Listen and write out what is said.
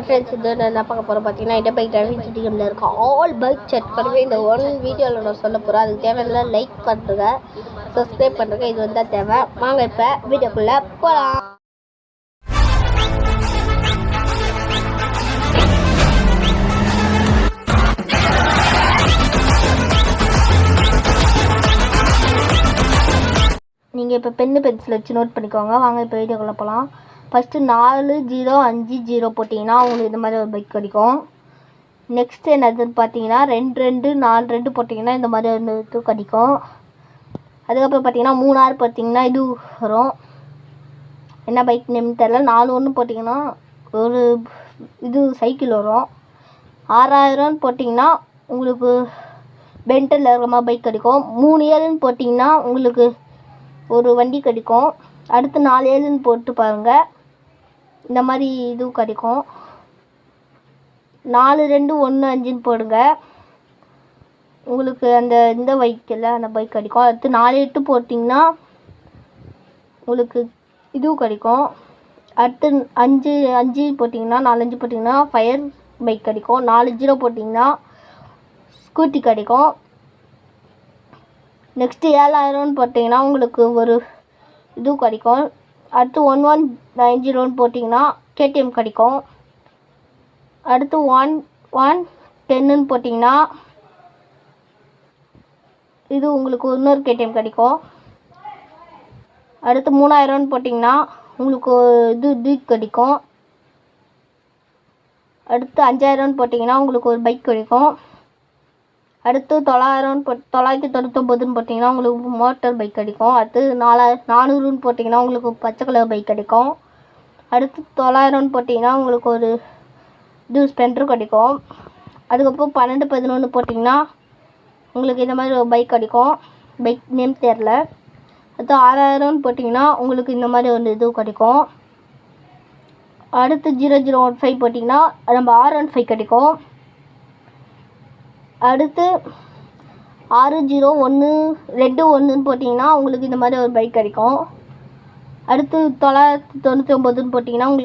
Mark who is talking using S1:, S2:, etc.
S1: Friends இது என்ன பார்க்க போகிறோம் பார்த்தீங்கன்னா இந்த பைக் டிரைவிங் சிட்டிகமில் இருக்க ஆல் பைக் செக் பண்ணுறது இந்த ஒன் வீடியோவில் நான் சொல்ல போகிறேன். அதுக்கு தேவையான லைக் பண்ணுறங்க, சப்ஸ்கிரைப் பண்ணுறங்க, இது வந்தால் தேவை. வாங்க இப்போ வீடியோக்குள்ளே போகலாம். நீங்கள் இப்போ பென்னு பென்சில் வச்சு நோட் பண்ணிக்கோங்க. வாங்க இப்போ வீடியோக்குள்ளே போகலாம். ஃபஸ்ட்டு 4050 போட்டிங்கன்னா உங்களுக்கு இந்த மாதிரி ஒரு பைக் கிடைக்கும். நெக்ஸ்ட்டு என்னதுன்னு பார்த்தீங்கன்னா 2242 போட்டிங்கன்னா இந்த மாதிரி ஒரு இது கிடைக்கும். அதுக்கப்புறம் பார்த்தீங்கன்னா 36 பார்த்தீங்கன்னா இது வரும். என்ன பைக் நேம் தெரியல. 41 போட்டிங்கன்னா ஒரு இது சைக்கிள் வரும். 6000 போட்டிங்கன்னா உங்களுக்கு பென்டனில் இருக்கிற மாதிரி பைக் கிடைக்கும். 37 போட்டிங்கன்னா உங்களுக்கு ஒரு வண்டி கிடைக்கும். அடுத்து 47 போட்டு பாருங்கள், இந்த மாதிரி இது கிடைக்கும். 4215 போடுங்க, உங்களுக்கு இந்த பைக்கில் அந்த பைக் கிடைக்கும். அடுத்து 48 போட்டிங்கன்னா உங்களுக்கு இதுவும் கிடைக்கும். அடுத்து 5 போட்டிங்கன்னா 45 போட்டிங்கன்னா ஃபயர் பைக் கிடைக்கும். 40 போட்டிங்கன்னா ஸ்கூட்டி கிடைக்கும். நெக்ஸ்ட்டு 7000 போட்டிங்கன்னா உங்களுக்கு ஒரு இது கிடைக்கும். அடுத்து 1190 போட்டிங்கன்னா கேடிஎம் கிடைக்கும். அடுத்து 1110 போட்டிங்கன்னா இது உங்களுக்கு இன்னொரு கேடிஎம் கிடைக்கும். அடுத்து 3000 போட்டிங்கன்னா உங்களுக்கு இது கிடைக்கும். அடுத்து 5000 போட்டிங்கன்னா உங்களுக்கு ஒரு பைக் கிடைக்கும். அடுத்து 999 போட்டிங்கன்னா உங்களுக்கு மோட்டார் பைக் கிடைக்கும். அடுத்து 400 போட்டிங்கன்னா உங்களுக்கு பச்சை கலர் பைக் கிடைக்கும். அடுத்து 900 போட்டிங்கன்னா உங்களுக்கு ஒரு இது ஸ்பெண்டர் கிடைக்கும். அதுக்கப்புறம் 1211 போட்டிங்கன்னா உங்களுக்கு இந்த மாதிரி ஒரு பைக் கிடைக்கும். பைக் நேம் தெரில. அடுத்து 6000 போட்டிங்கன்னா உங்களுக்கு இந்த மாதிரி ஒரு இது கிடைக்கும். அடுத்து 0015 போட்டிங்கன்னா நம்ம R15 கிடைக்கும். அடுத்து 6012 போட்டிங்கன்னா உங்களுக்கு இந்த மாதிரி ஒரு பைக் கிடைக்கும். அடுத்து 999 போட்டிங்கன்னா உங்களுக்கு